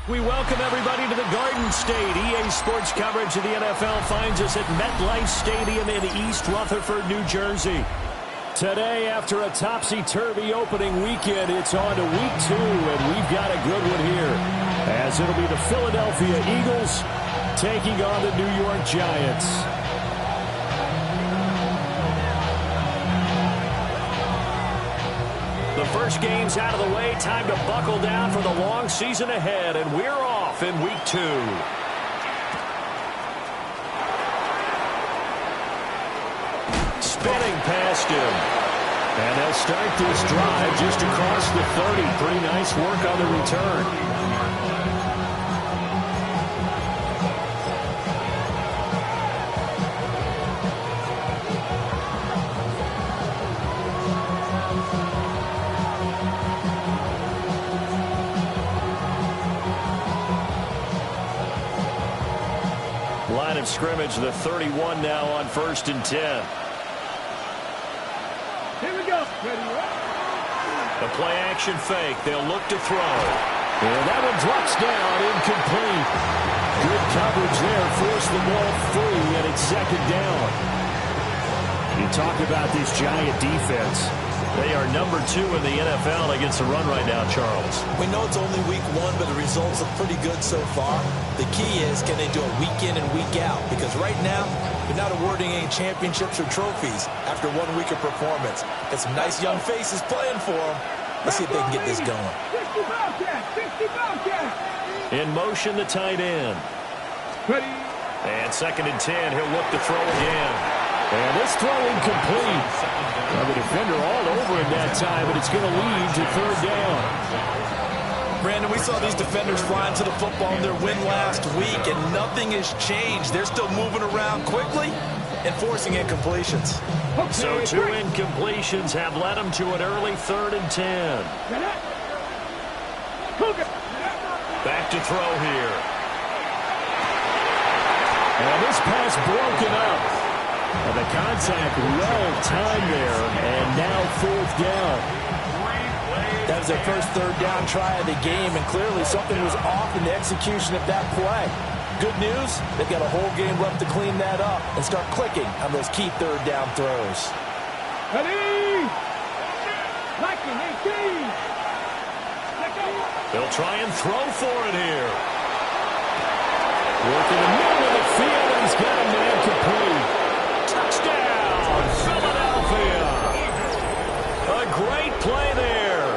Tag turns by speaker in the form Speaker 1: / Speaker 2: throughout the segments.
Speaker 1: We welcome everybody to the Garden State. EA Sports coverage of the NFL finds us at MetLife Stadium in East Rutherford, New Jersey. Today, after a topsy-turvy opening weekend, it's on to week 2, and we've got a good one here, as it'll be the Philadelphia Eagles taking on the New York Giants. The first game's out of the way. Time to buckle down for the long season ahead, and we're off in week 2. Spinning past him. And they'll start this drive just across the 30. Pretty nice work on the return. Line of scrimmage, the 31 now on 1st and 10.
Speaker 2: Here we go.
Speaker 1: The play action fake. They'll look to throw. And that one drops down, incomplete. Good coverage there. Forced the ball free, and it's 2nd down. You talk about this Giant defense. They are number 2 in the NFL against the run right now, Charles.
Speaker 3: We know it's only week 1, but the results look pretty good so far. The key is, can they do it week in and week out? Because right now, they're not awarding any championships or trophies after 1 week of performance. Got some nice young faces playing for them. Let's see if they can get this going.
Speaker 1: In motion, the tight end.
Speaker 2: Ready.
Speaker 1: And 2nd and 10, he'll look to throw again. And this throw incomplete. Well, the defender all over him that time, but it's going to lead to 3rd down.
Speaker 3: Brandon, we saw these defenders flying to the football in their win last week, and nothing has changed. They're still moving around quickly and forcing incompletions.
Speaker 1: So 2 incompletions have led them to an early 3rd and 10. Back to throw here. And this pass broken up. And the contact well-timed there, and now 4th down.
Speaker 3: That was their first 3rd down try of the game, and clearly something was off in the execution of that play. Good news, they've got a whole game left to clean that up and start clicking on those key 3rd down throws.
Speaker 2: Ready.
Speaker 1: They'll try and throw for it here. Working the middle of the field, and he's got a man complete. Touchdown, Philadelphia. A great play there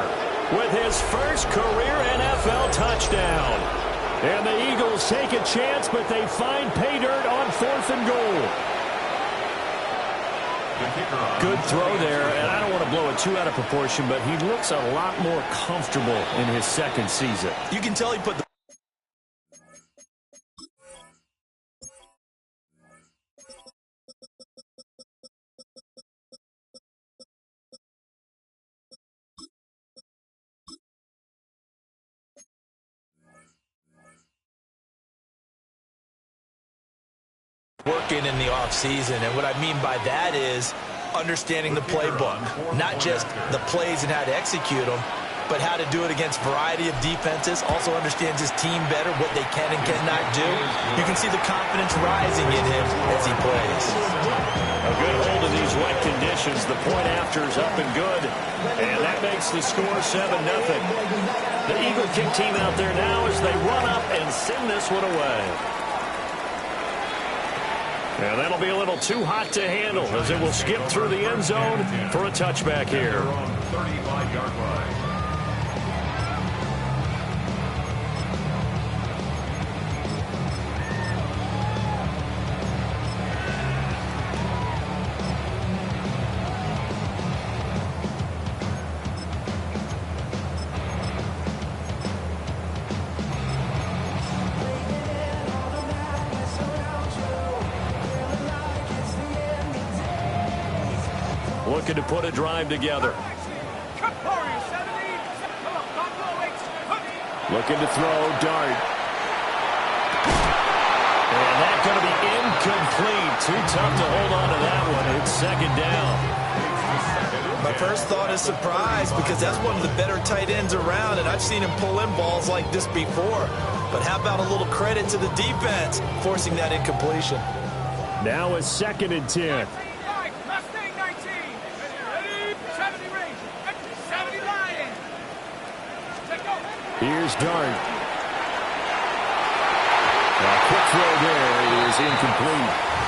Speaker 1: with his first career NFL touchdown. And the Eagles take a chance, but they find pay dirt on 4th and goal. Good throw there, and I don't want to blow it too out of proportion, but he looks a lot more comfortable in his 2nd season.
Speaker 3: You can tell he put the working in the offseason, and what I mean by that is understanding the playbook, not just the plays and how to execute them, but how to do it against a variety of defenses. Also understands his team better, what they can and cannot do. You can see the confidence rising in him as he plays.
Speaker 1: A good hold in these wet conditions. The point after is up and good, and that makes the score 7-0. The Eagle kick team out there now as they run up and send this one away. And that'll be a little too hot to handle as it will skip through the end zone for a touchback here.
Speaker 4: 35-yard line.
Speaker 1: Looking to put a drive together. Looking to throw, dart. And that's going to be incomplete. Too tough to hold on to that one. It's 2nd down.
Speaker 3: By My first thought is surprise because that's one of the better tight ends around, and I've seen him pull in balls like this before. But how about a little credit to the defense forcing that incompletion?
Speaker 1: Now a 2nd and 10.
Speaker 2: Mustang 19. Ready? 70 range. 70 Lions. Take go.
Speaker 1: Here's Dart. A quick throw there. It is incomplete.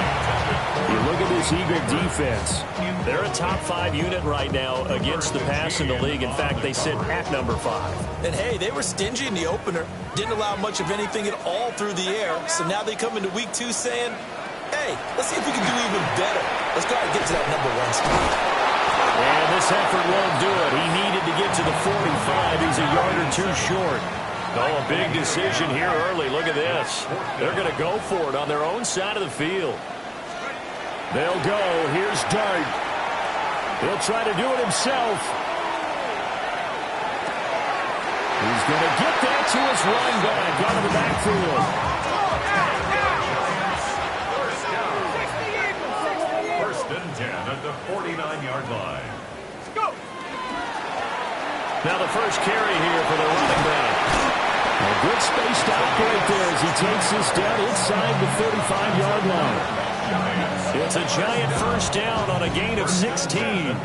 Speaker 1: You look at this Eagle defense. They're a top 5 unit right now against the pass in the league. In fact, they sit at number 5.
Speaker 3: And, hey, they were stingy in the opener. Didn't allow much of anything at all through the air. So now they come into week 2 saying, hey, let's see if we can do even better. Let's go ahead and get to that number 1 spot.
Speaker 1: And this effort won't do it. He needed to get to the 45. He's a yard or 2 short. Oh, a big decision here early. Look at this. They're going to go for it on their own side of the field. They'll go. Here's Dart. He'll try to do it himself. He's going to get that to his run back out of the backfield.
Speaker 4: First and 10 at the 49-yard line.
Speaker 2: Go.
Speaker 1: Now the first carry here for the running back. A good spaced out right there as he takes this down inside the 35-yard line. It's a giant first down on a gain of 16.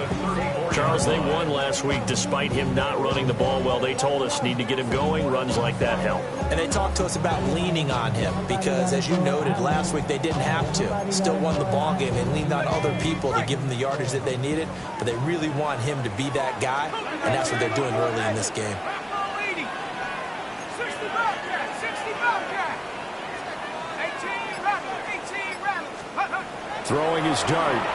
Speaker 1: Charles, they won last week despite him not running the ball well. They told us need to get him going. Runs like that help.
Speaker 3: And they talked to us about leaning on him because, as you noted, last week they didn't have to. Still won the ball game. They leaned on other people to give them the yardage that they needed, but they really want him to be that guy, and that's what they're doing early in this game.
Speaker 2: 60 Bobcat. 60 Bobcat. 18 rattle. 18 rattle.
Speaker 1: Throwing his Dart.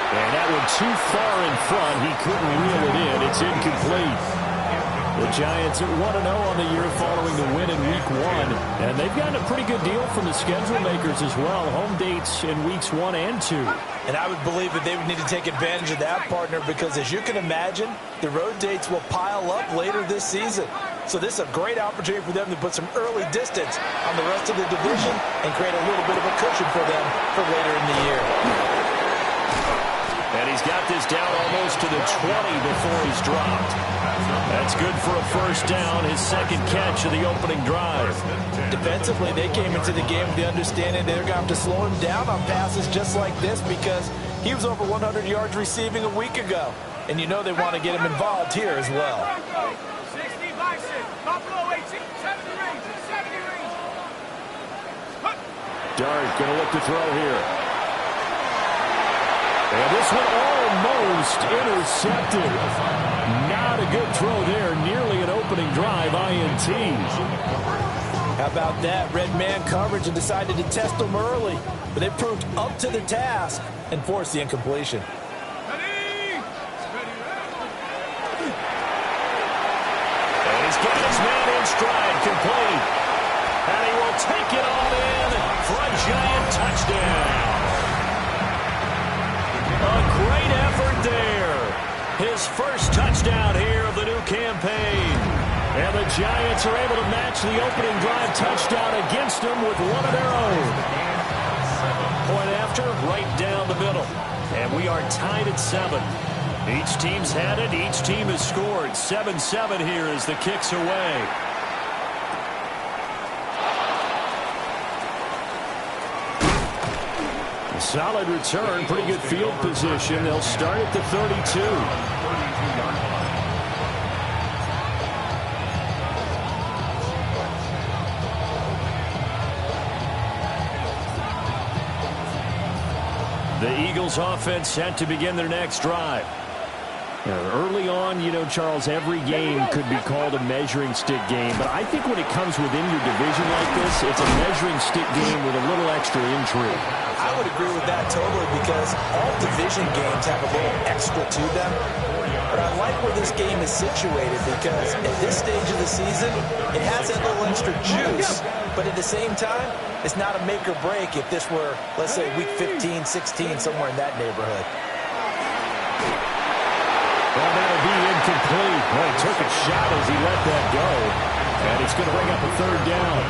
Speaker 1: And that one too far in front. He couldn't reel it in. It's incomplete. The Giants are 1-0 on the year following the win in Week 1. And they've gotten a pretty good deal from the schedule makers as well. Home dates in Weeks 1 and 2.
Speaker 3: And I would believe that they would need to take advantage of that, partner, because as you can imagine, the road dates will pile up later this season. So this is a great opportunity for them to put some early distance on the rest of the division and create a little bit of a cushion for them for later in the year.
Speaker 1: And he's got this down almost to the 20 before he's dropped. That's good for a first down, his 2nd catch of the opening drive.
Speaker 3: Defensively, they came into the game with the understanding they're going to have to slow him down on passes just like this because he was over 100 yards receiving a week ago. And you know they want to get him involved here as well.
Speaker 2: 60 Bison. Buffalo 18. 70 range. 70 range.
Speaker 1: Dart going to look to throw here. And this one almost intercepted. Not a good throw there. Nearly an opening drive INT.
Speaker 3: How about that? Red man coverage and decided to test them early. But they proved up to the task and forced the incompletion.
Speaker 2: Ready.
Speaker 1: And he's got his man in stride. Complete. And he will take it all in for a giant touchdown. A great effort there. His first touchdown here of the new campaign. And the Giants are able to match the opening drive touchdown against them with one of their own. Point after, right down the middle. And we are tied at 7. Each team's had it. Each team has scored. 7-7 here as the kick's away. Solid return, pretty good field position. They'll start at the 32. The Eagles offense set to begin their next drive. Early on, you know, Charles, every game could be called a measuring stick game. But I think when it comes within your division like this, it's a measuring stick game with a little extra intrigue.
Speaker 3: I would agree with that totally because all division games have a little extra to them. But I like where this game is situated because at this stage of the season, it has that little extra juice. But at the same time, it's not a make or break if this were, let's say, week 15, 16, somewhere in that neighborhood.
Speaker 1: Well, that'll be incomplete. Well, he took a shot as he let that go. And it's going to bring up a third down.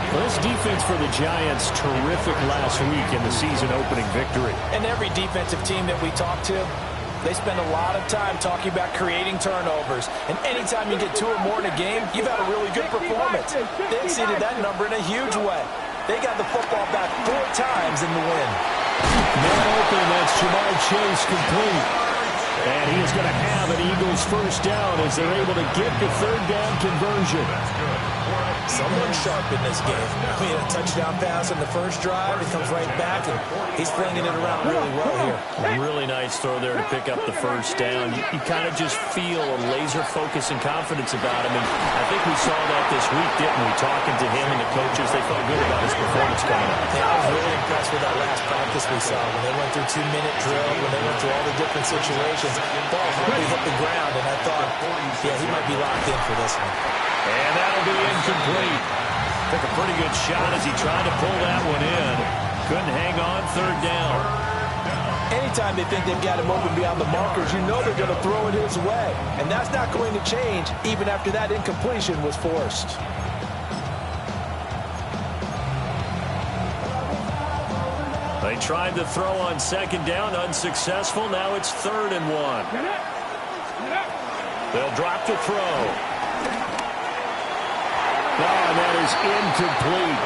Speaker 1: Well, this defense for the Giants, terrific last week in the season-opening victory.
Speaker 3: And every defensive team that we talk to, They spend a lot of time talking about creating turnovers. And anytime you get 2 or more in a game, you've had a really good performance. They exceeded that number in a huge way. They got the football back 4 times in the win.
Speaker 1: Man open, that's Ja'Marr Chase complete. And he is going to have an Eagles first down as they're able to get the third down conversion.
Speaker 3: Someone sharp in this game. I mean, a touchdown pass on the first drive. He comes right back, and he's flinging it around really well here.
Speaker 1: Really nice throw there to pick up the first down. You kind of just feel a laser focus and confidence about him. And I think we saw that this week, didn't we? Talking to him and the coaches, they felt good about his performance coming up.
Speaker 3: Yeah, I was really impressed with that last practice we saw. When they went through 2-minute drill, when they went through all the different situations, ball hardly hit the ground, and I thought, yeah, he might be locked in for this one.
Speaker 1: And that'll be incomplete. Took a pretty good shot as he tried to pull that one in. Couldn't hang on third down.
Speaker 3: Anytime they think they've got him open beyond the markers, you know they're going to throw it his way. And that's not going to change even after that incompletion was forced.
Speaker 1: They tried to throw on second down, unsuccessful. Now it's 3rd and 1. They'll drop the throw. And that is incomplete.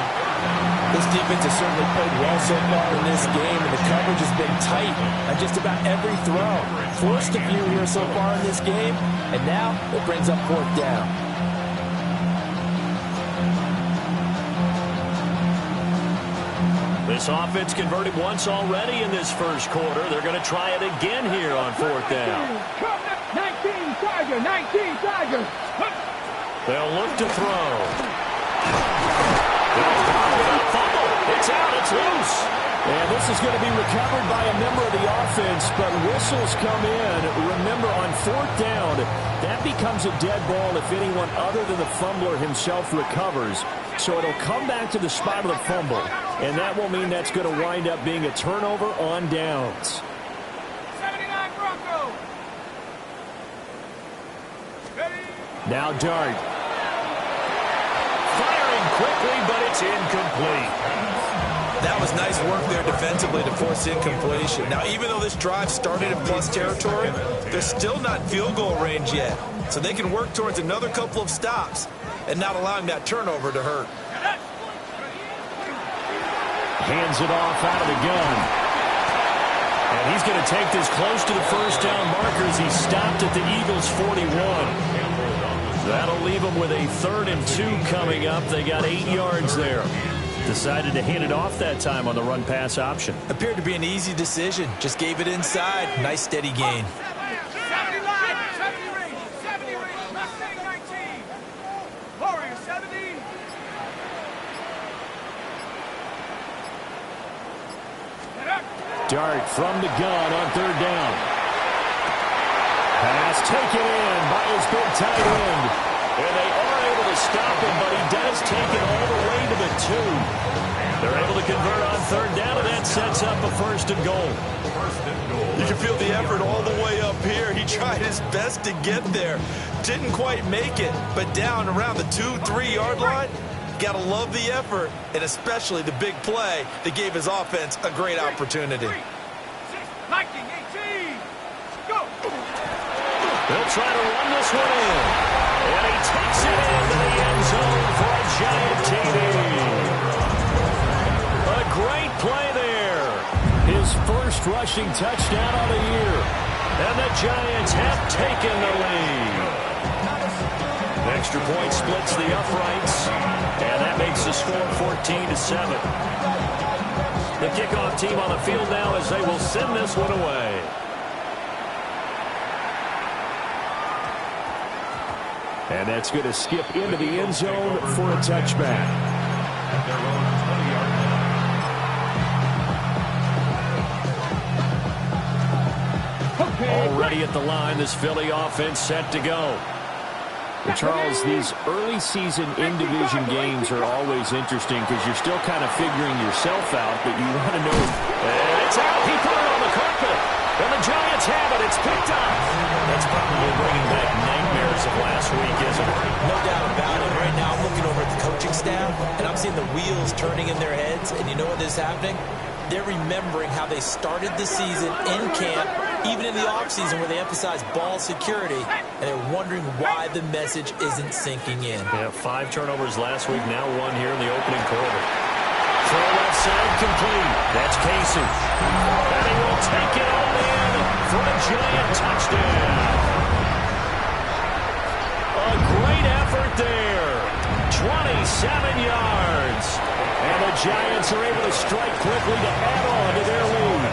Speaker 3: This defense has certainly played well so far in this game, and the coverage has been tight on just about every throw. Forced a few here so far in this game, and now it brings up 4th down.
Speaker 1: This offense converted once already in this first quarter. They're going to try it again here on 4th down.
Speaker 2: 19 Tigers, 19 Tigers.
Speaker 1: They'll look to throw. It's out, it's loose. And this is going to be recovered by a member of the offense, but whistles come in. Remember, on 4th down, that becomes a dead ball if anyone other than the fumbler himself recovers. So it'll come back to the spot of the fumble, and that will mean that's going to wind up being a turnover on downs.
Speaker 2: 79 Broncos.
Speaker 1: Now Dart. Firing quickly, but it's incomplete.
Speaker 3: That was nice work there defensively to force incompletion. Now, even though this drive started in plus territory, they're still not field goal range yet. So they can work towards another couple of stops and not allowing that turnover to hurt.
Speaker 1: Hands it off out of the gun. And he's going to take this close to the first down markers. He stopped at the Eagles' 41. That'll leave them with a 3rd and 2 coming up. They got 8 yards there. Decided to hand it off that time on the run-pass option.
Speaker 3: Appeared to be an easy decision. Just gave it inside. Nice steady gain.
Speaker 2: 70 line, 70 range, 19. Warriors, 70.
Speaker 1: Dart from the gun on 3rd down. Pass taken in by his big tight end. And they are able to stop him, but he does take it all the way to the 2. They're able to convert on 3rd down, and that sets up a 1st and goal.
Speaker 3: You can feel the effort all the way up here. He tried his best to get there. Didn't quite make it, but down around the 2-3 yard line, gotta love the effort, and especially the big play that gave his offense a great opportunity.
Speaker 2: 19, 18. Go.
Speaker 1: They'll try to run this one in. And he takes it into the end zone for a giant TD. A great play there. His first rushing touchdown of the year. And the Giants have taken the lead. Extra point splits the uprights. And that makes the score 14-7. The kickoff team on the field now as they will send this one away. And that's going to skip into the end zone for a touchback. Already at the line, this Philly offense set to go. But Charles, these early season in-division games are always interesting because you're still kind of figuring yourself out, but you want to know. And it's out. He put it on the carpet. And the Giants have it. It's picked up. That's probably bringing back nightmares of last week, isn't it?
Speaker 3: No doubt about it. Right now I'm looking over at the coaching staff, and I'm seeing the wheels turning in their heads. And you know what is happening? They're remembering how they started the season in camp even in the offseason where they emphasize ball security, and they're wondering why the message isn't sinking in.
Speaker 1: Yeah, 5 turnovers last week, now 1 here in the opening quarter. Throw left side complete. That's Casey. And he will take it all in for a Giant touchdown. A great effort there. 27 yards. And the Giants are able to strike quickly to add on to their lead.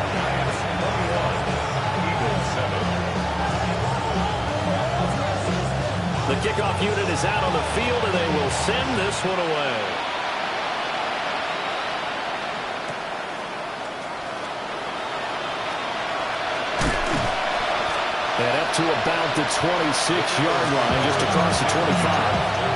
Speaker 1: The kickoff unit is out on the field, and they will send this one away. And up to about the 26-yard line, just across the 25.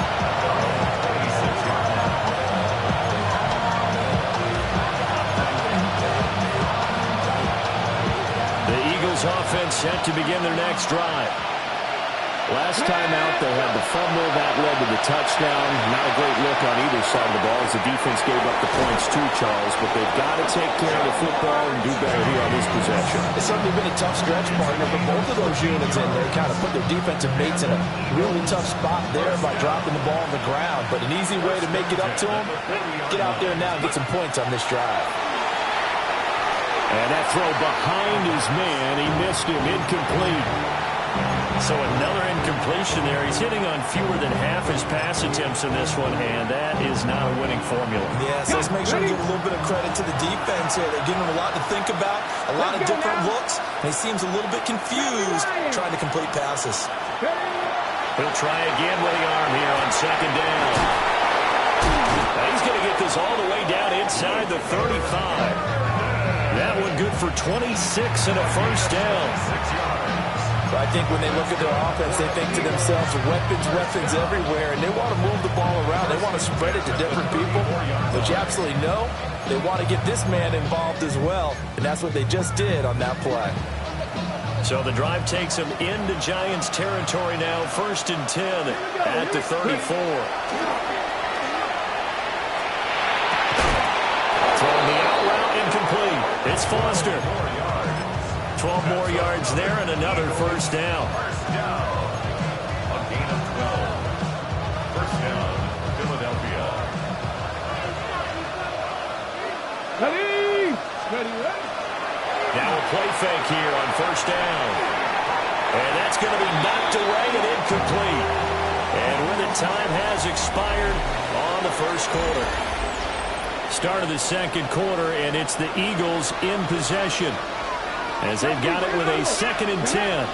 Speaker 1: Offense set to begin their next drive. Last time out, they had the fumble that led to the touchdown. Not a great look on either side of the ball as the defense gave up the points too, Charles, but they've got to take care of the football and do better here on this possession.
Speaker 3: It's certainly been a tough stretch, partner, but both of those units in there kind of put their defensive mates in a really tough spot there by dropping the ball on the ground. But an easy way to make it up to them, get out there now and get some points on this drive.
Speaker 1: And that throw behind his man, he missed him, incomplete. So another incompletion there. He's hitting on fewer than half his pass attempts in this one, and that is not a winning formula.
Speaker 3: Yeah, so let's make sure we give a little bit of credit to the defense here. They're giving him a lot to think about, a lot of different looks, and he seems a little bit confused trying to complete passes.
Speaker 1: He'll try again with the arm here on second down. He's going to get this all the way down inside the 35. That one good for 26 and a first down.
Speaker 3: I think when they look at their offense, they think to themselves, weapons everywhere, and they want to move the ball around. They want to spread it to different people. But you absolutely know they want to get this man involved as well, and that's what they just did on that play.
Speaker 1: So the drive takes them into Giants territory now, 1st and 10 at the 34. Throwing the out route incomplete. It's Foster. 12 more yards there and another first down.
Speaker 4: First down. A gain of 12. First down, Philadelphia.
Speaker 2: Ready?
Speaker 1: Now a play fake here on first down. And that's going to be knocked away and incomplete. And with it, time has expired on the first quarter. Start of the second quarter, and it's the Eagles in possession as they've got it with a 2nd and 10.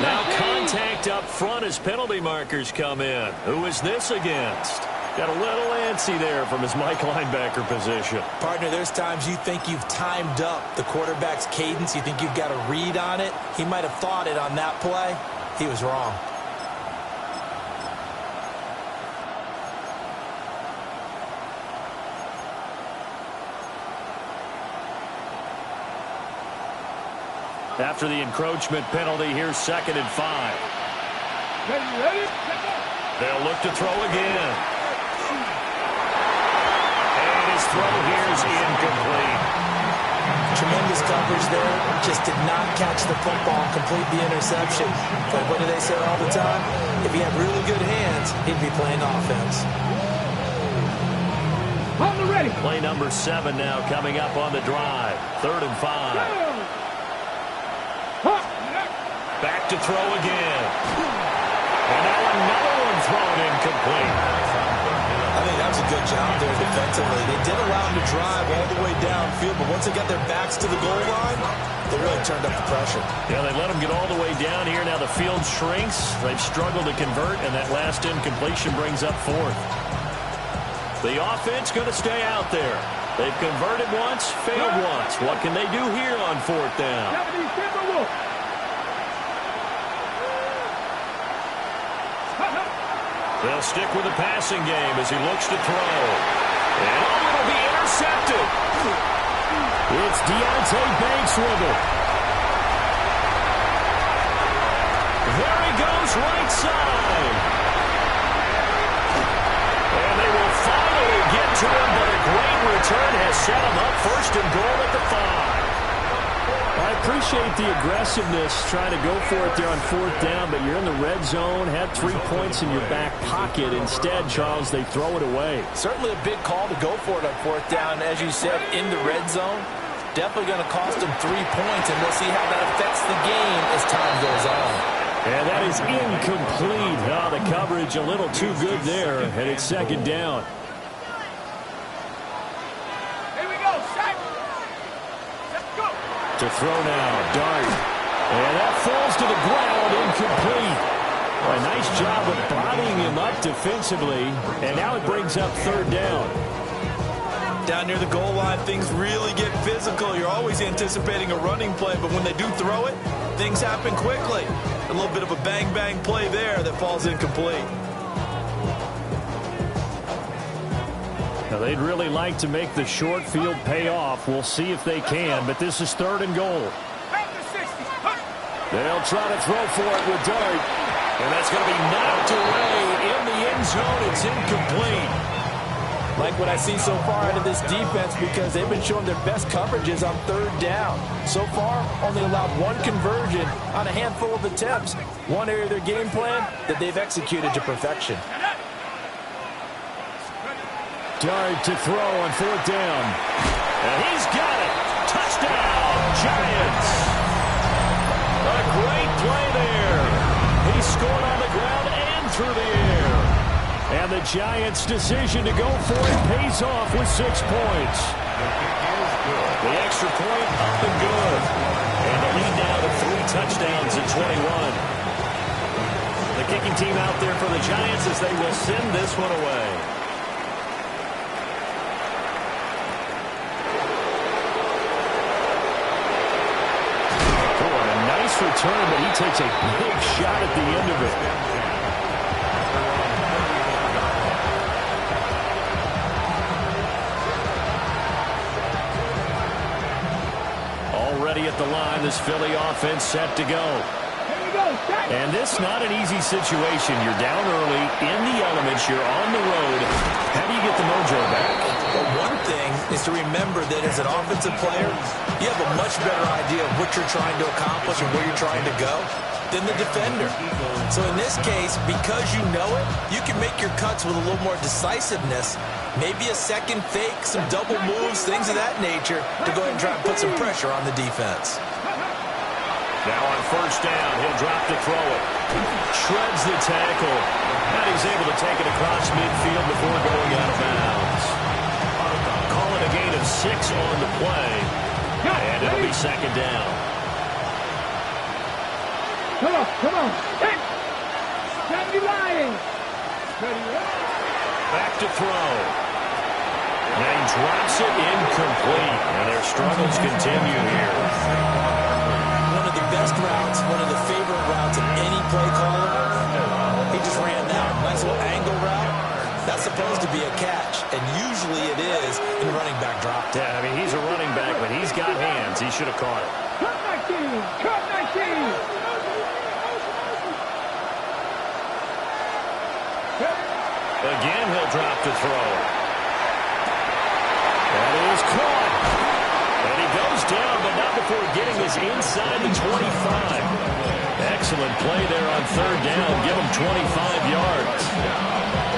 Speaker 1: Now contact up front as penalty markers come in. Who is this against? Got a little antsy there from his Mike linebacker position.
Speaker 3: Partner, there's times you think you've timed up the quarterback's cadence. You think you've got a read on it. He might have thought it on that play. He was wrong.
Speaker 1: After the encroachment penalty, here's 2nd and 5. They'll look to throw again. And his throw here is incomplete.
Speaker 3: Tremendous coverage there. Just did not catch the football and complete the interception. But what do they say all the time? If he had really good hands, he'd be playing offense.
Speaker 1: Play number 7 now coming up on the drive. 3rd and 5. Back to throw again. And now another one thrown incomplete.
Speaker 3: I think that was a good job there defensively. They did allow him to drive all the way downfield, but once they got their backs to the goal line, they really turned up the pressure.
Speaker 1: Yeah, they let him get all the way down here. Now the field shrinks. They've struggled to convert, and that last incompletion brings up 4th. The offense going to stay out there. They've converted once, failed once. What can they do here on 4th down? They'll stick with the passing game as he looks to throw. And it'll be intercepted. It's Deonte Banks with it. There he goes, right side. And they will finally get to him, but a great return has set him up 1st and goal at the 5.
Speaker 2: All right,
Speaker 1: appreciate the aggressiveness trying to go for it there on 4th down, but you're in the red zone, had 3 points in your back pocket. Instead, Charles, they throw it away.
Speaker 3: Certainly a big call to go for it on 4th down. As you said, in the red zone, definitely going to cost them 3 points, and we'll see how that affects the game as time goes on.
Speaker 1: And that is incomplete. Oh, the coverage a little too good there, and it's 2nd down.
Speaker 2: Here we go, set. Let's go.
Speaker 1: To throw now, Dart. And that falls to the ground, incomplete. A nice job of bodying him up defensively, and now it brings up 3rd down.
Speaker 3: Down near the goal line, things really get physical. You're always anticipating a running play, but when they do throw it, things happen quickly. A little bit of a bang-bang play there that falls incomplete.
Speaker 1: Now, they'd really like to make the short field pay off. We'll see if they can, but this is 3rd and goal. They'll try to throw for it with Dart. And that's going to be knocked away in the end zone. It's incomplete.
Speaker 3: Like what I see so far out of this defense, because they've been showing their best coverages on 3rd down. So far, only allowed 1 conversion on a handful of attempts. One area of their game plan that they've executed to perfection.
Speaker 1: Dart to throw on 4th down. And he's got it. Touchdown, Giants. A great play there. He scored on the ground and through the air. And the Giants' decision to go for it pays off with 6 points. The extra point up and good. And the lead now to 3 touchdowns at 21. The kicking team out there for the Giants as they will send this one away. Oh, a nice return, but he takes a big shot at the end of it. At the line, this Philly offense set to go. And this not an easy situation. You're down early, in the elements, you're on the road. How do you get the mojo back?
Speaker 3: Well, one thing is to remember that as an offensive player, you have a much better idea of what you're trying to accomplish and where you're trying to go than the defender. So in this case, because you know it, you can make your cuts with a little more decisiveness. Maybe a second fake, some double moves, things of that nature to go ahead and try and put some pressure on the defense.
Speaker 1: Now on 1st down, he'll drop to throw it. Shreds the tackle. And he's able to take it across midfield before going out of bounds. Call it a gain of 6 on the play. And it'll be 2nd down.
Speaker 2: Come on. Hey. Can't be lying.
Speaker 1: Back to throw. And he drops it incomplete. And their struggles continue here.
Speaker 3: One of the best routes, one of the favorite routes of any play caller. He just ran that nice little angle route. That's supposed to be a catch, and usually it is in the running back drop.
Speaker 1: Yeah, I mean, he's a running back, but he's got hands. He should have caught it.
Speaker 2: Cut my team.
Speaker 1: Again, he'll drop to throw. That is caught. And he goes down, but not before getting his inside the 25. Excellent play there on 3rd down. Give him 25 yards.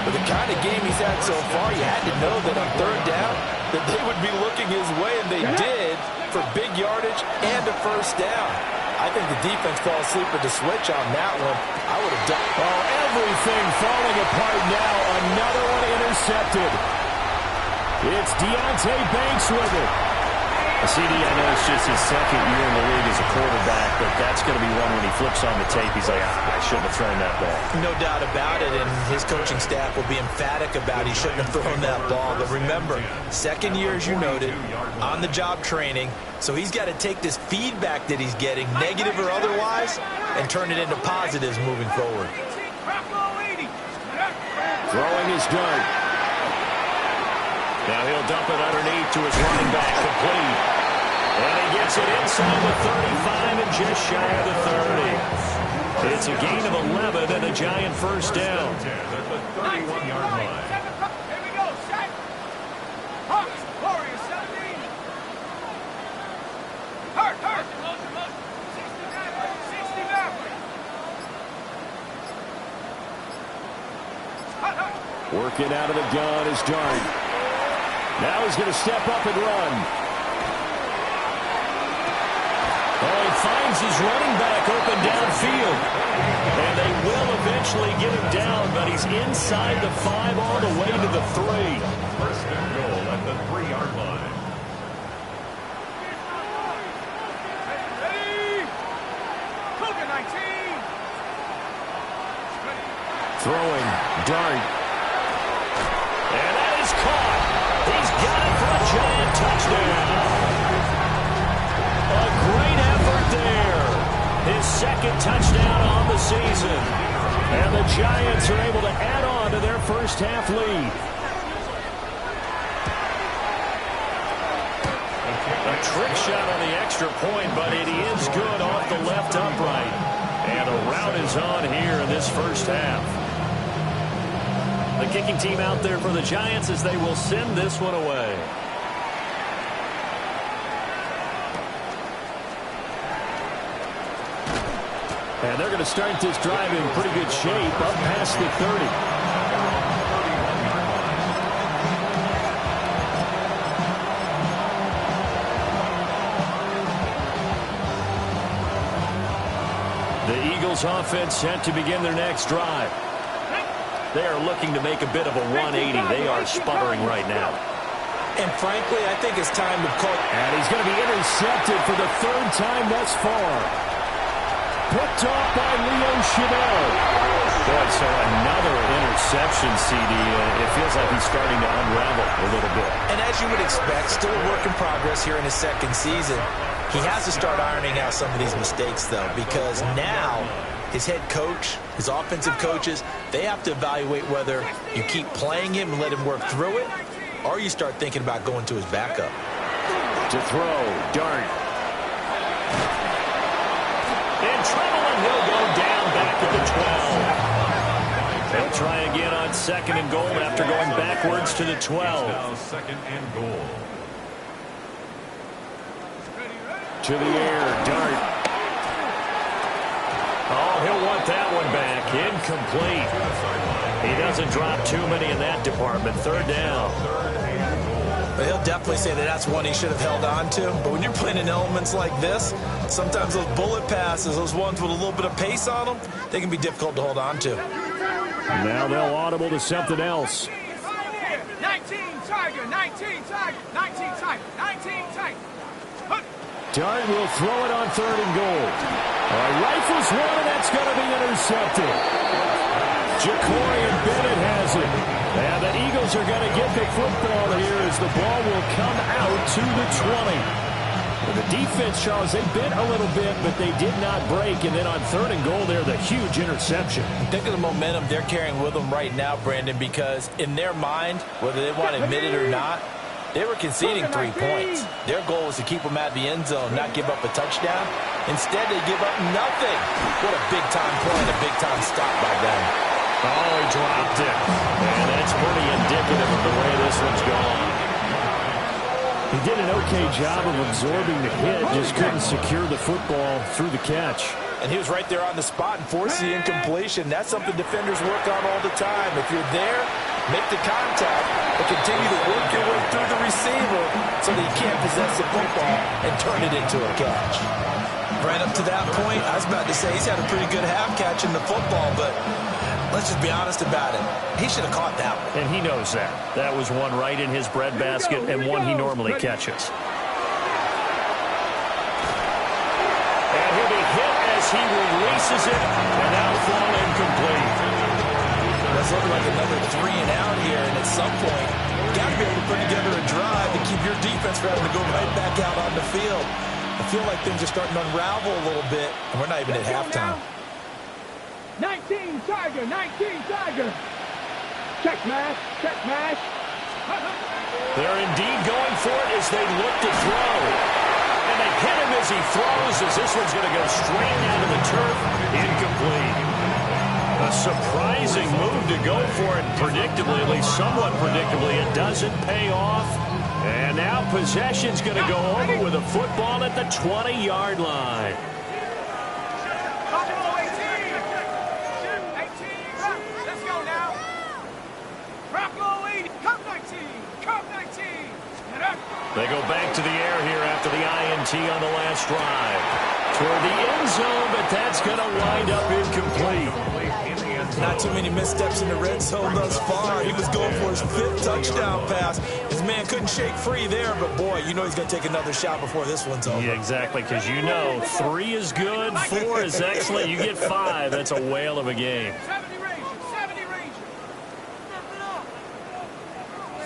Speaker 3: With the kind of game he's had so far, you had to know that on 3rd down that they would be looking his way, and they did, for big yardage and a 1st down. I think the defense fell asleep with the switch on that one. I would have done.
Speaker 1: Oh, everything falling apart now. Another one intercepted. It's Deonte Banks with it. CD, I know it's just his 2nd year in the league as a quarterback, but that's going to be one when he flips on the tape. He's like, I shouldn't have thrown that ball.
Speaker 3: No doubt about it, and his coaching staff will be emphatic about he shouldn't have thrown that ball. But remember, 2nd year, as you noted, on-the-job training, so he's got to take this feedback that he's getting, negative or otherwise, and turn it into positives moving forward.
Speaker 1: Throwing his Dart. Now he'll dump it underneath to his running back, complete. And he gets it inside the 35 and just shy of the 30. It's a gain of 11 and a Giant 1st down.
Speaker 4: 31-yard line.
Speaker 2: Here we go, set. Hawks, Warriors, 17. Hurt.
Speaker 1: Working out of the gun is Dart. Now he's going to step up and run. Oh, he finds his running back open downfield. And they will eventually get him down, but he's inside the 5 all the way to the 3.
Speaker 4: First and goal at the 3-yard line.
Speaker 2: Ready? Cougar 19.
Speaker 1: Throwing, Dart. And that is caught. He's got it for a giant touchdown. A great effort there. His second touchdown on the season. And the Giants are able to add on to their first half lead. A trick shot on the extra point, but it is good off the left upright. And a rout is on here in this first half. The kicking team out there for the Giants as they will send this one away. And they're going to start this drive in pretty good shape up past the 30. The Eagles offense set to begin their next drive. They are looking to make a bit of a 180. They are sputtering right now.
Speaker 3: And frankly, I think it's time to call.
Speaker 1: And he's going to be intercepted for the 3rd time thus far. Picked off by Leo Chenal. Boy, so another interception, CD. It feels like he's starting to unravel a little bit.
Speaker 3: And as you would expect, still a work in progress here in his second season. He has to start ironing out some of these mistakes, though, because now his head coach, his offensive coaches, they have to evaluate whether you keep playing him and let him work through it, or you start thinking about going to his backup.
Speaker 1: To throw, Dart. In trouble, and he'll go down back at the 12. They'll try again on 2nd and goal after going backwards to the 12.
Speaker 4: Now 2nd and goal.
Speaker 1: To the air, Dart. Oh, he'll want that one back. Incomplete. He doesn't drop too many in that department. 3rd down.
Speaker 3: But he'll definitely say that that's one he should have held on to. But when you're playing in elements like this, sometimes those bullet passes, those ones with a little bit of pace on them, they can be difficult to hold on to.
Speaker 1: Now they'll audible to something else.
Speaker 2: 19 Tiger, 19 Tiger, 19 Tiger, 19 Tiger.
Speaker 1: Dart will throw it on 3rd and goal. Rifles one, and that's going to be intercepted. Ja'Cory Bennett has it. And the Eagles are going to get the football here as the ball will come out to the 20. And the defense, Charles, they bit a little bit, but they did not break. And then on 3rd and goal there, the huge interception.
Speaker 3: Think of the momentum they're carrying with them right now, Brandon, because in their mind, whether they want to admit it or not, they were conceding 3 points. Their goal was to keep them at the end zone, not give up a touchdown. Instead, they give up nothing. What a big-time play and a big-time stop by them.
Speaker 1: Oh, he dropped it. And that's pretty indicative of the way this one's gone. He did an okay job of absorbing the hit, just couldn't secure the football through the catch.
Speaker 3: And he was right there on the spot and forced the incompletion. That's something defenders work on all the time. If you're there, make the contact, but continue to work your way through the receiver so that you can't possess the football and turn it into a catch. Right up to that point, I was about to say he's had a pretty good half catching the football, but let's just be honest about it. He should have caught that one.
Speaker 1: And he knows that. That was one right in his breadbasket and one he normally catches. And he'll be hit as he releases it, and that'll fall incomplete.
Speaker 3: That's looking like another 3 and out here, and at some point, you got to be able to put together a drive to keep your defense from having to go right back out on the field. I feel like things are starting to unravel a little bit, and we're not even at halftime.
Speaker 2: 19 Tiger, 19 Tiger. Check mash, check mash.
Speaker 1: They're indeed going for it as they look to throw. And they hit him as he throws, as this one's going to go straight down to the turf. Incomplete. A surprising move to go for it, predictably, at least somewhat predictably. It doesn't pay off. And now possession's going to go over with a football at the 20-yard line. They go back to the air here after the INT on the last drive. Toward the end zone, but that's going to wind up incomplete.
Speaker 3: Not too many missteps in the red zone thus far. He was going for his 5th touchdown pass. His man couldn't shake free there, but boy, you know he's going to take another shot before this one's over.
Speaker 1: Yeah, exactly, because you know 3 is good, 4 is excellent. You get 5, that's a whale of a game.
Speaker 2: 70 Rangers, 70 Rangers.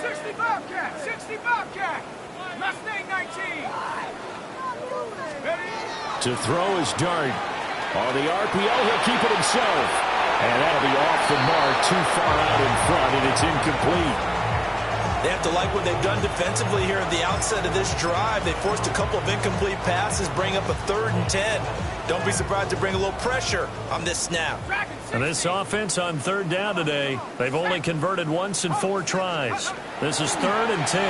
Speaker 2: 60 Bobcat, 60 Bobcat. Mustang 19. Ready?
Speaker 1: To throw is Dart. On the RPO, he'll keep it himself. And that'll be off the mark, too far out in front, and it's incomplete.
Speaker 3: They have to like what they've done defensively here at the outset of this drive. They forced a couple of incomplete passes, bring up a 3rd and 10. Don't be surprised to bring a little pressure on this snap.
Speaker 1: And this offense on 3rd down today, they've only converted once in 4 tries. This is 3rd and 10.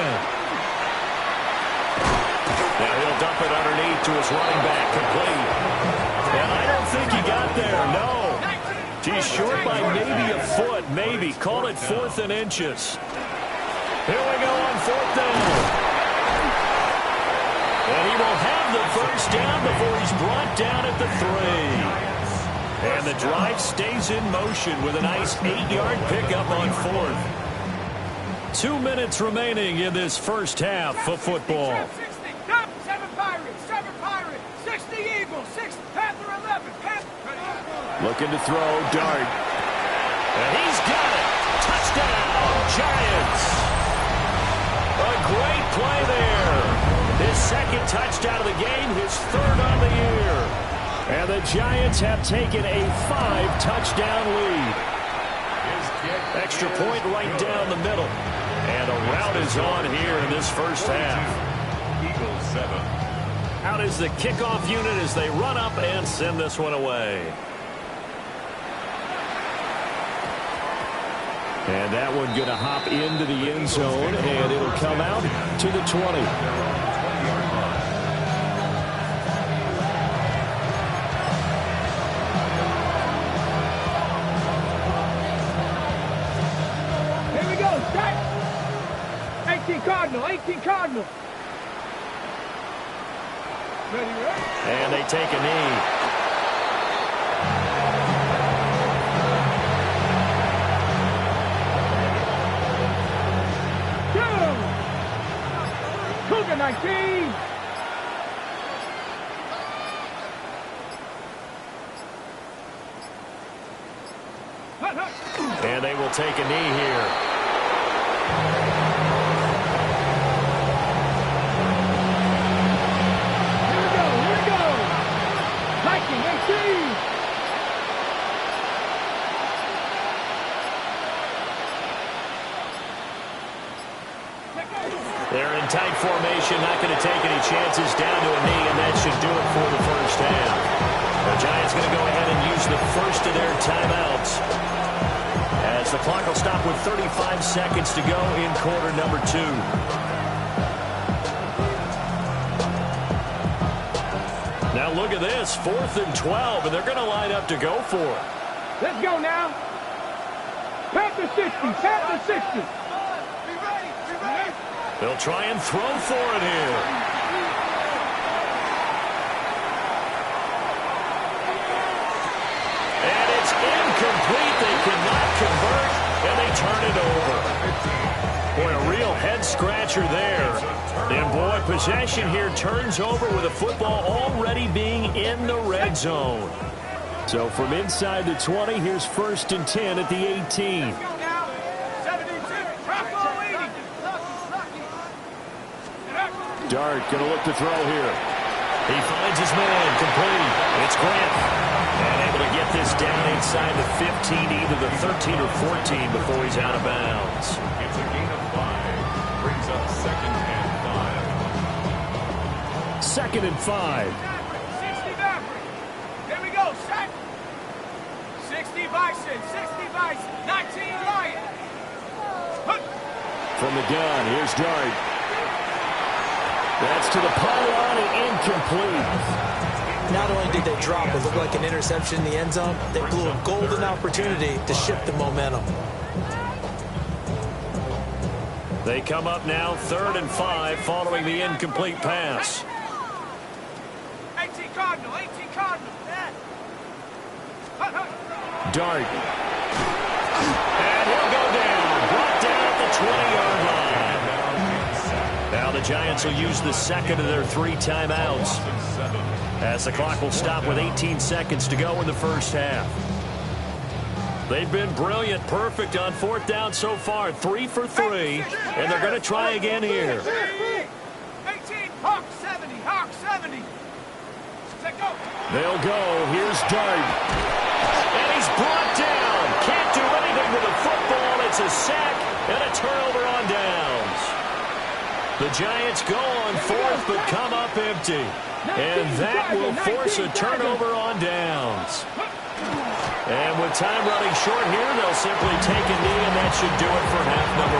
Speaker 1: Now he'll dump it underneath to his running back, complete. And I don't think he got there, no. He's short by maybe a foot, maybe. Call it 4th and inches. Here we go on 4th down. And he will have the first down before he's brought down at the 3. And the drive stays in motion with a nice 8-yard pickup on 4th. 2 minutes remaining in this first half of football.
Speaker 2: 7 Pirates, 7 Pirates, 60 Eagles, 6 Panther 11, Panther.
Speaker 1: Looking to throw, Dart. And he's got it. Touchdown, Giants. A great play there. His 2nd touchdown of the game, his 3rd on the year. And the Giants have taken a 5-touchdown lead. Extra point right down the middle. And a rout is on here in this first half.
Speaker 4: Eagles 7.
Speaker 1: Out is the kickoff unit as they run up and send this one away. And that one going to hop into the end zone, and it'll come out to the 20.
Speaker 2: Here we go, set. 18 Cardinal, 18 Cardinal. Ready, ready?
Speaker 1: And they take a knee.
Speaker 2: Cougar 19.
Speaker 1: And they will take a knee here.
Speaker 2: Here we go. Viking 18.
Speaker 1: They're in tight formation, not going to take any chances, down to a knee, and that should do it for the first half. The Giants going to go ahead and use the first of their timeouts, as the clock will stop with 35 seconds to go in quarter number 2. Now look at this, 4th and 12, and they're going to line up to go for it.
Speaker 2: Let's go now. Panther 60, Panther 60.
Speaker 1: They'll try and throw for it here. And it's incomplete. They cannot convert, and they turn it over. Boy, a real head-scratcher there. And, boy, possession here turns over with the football already being in the red zone. So from inside the 20, here's 1st and 10 at the 18. Dart going to look to throw here. He finds his man, complete. It's Grant. And able to get this down inside the 15, either the 13 or 14 before he's out of bounds.
Speaker 4: It's a gain of 5. Brings up 2nd and 5.
Speaker 1: 2nd and 5.
Speaker 2: 60 Maverick. Here we go, set. 60 Bison, 60 Bison, 19 Lion.
Speaker 1: From the gun, here's Dart. That's to the pylon and incomplete.
Speaker 3: Not only did they drop what looked like an interception in the end zone, they blew a golden opportunity to shift the momentum.
Speaker 1: They come up now 3rd and 5 following the incomplete pass.
Speaker 2: 18 Cardinal, 18 Cardinal.
Speaker 1: Dart. And he'll go down. Brought down at the 20-yard line. Now the Giants will use the second of their 3 timeouts, as the clock will stop with 18 seconds to go in the first half. They've been brilliant, perfect on 4th down so far, 3 for 3, and they're going to try again here.
Speaker 2: 18, Hawk 70, Hawk 70. Let go.
Speaker 1: They'll go. Here's Dart. And he's brought down. Can't do anything with the football. It's a sack and a turnover on downs. The Giants go on 4th but come up empty. And that will force a turnover on downs. And with time running short here, they'll simply take a knee, and that should do it for half number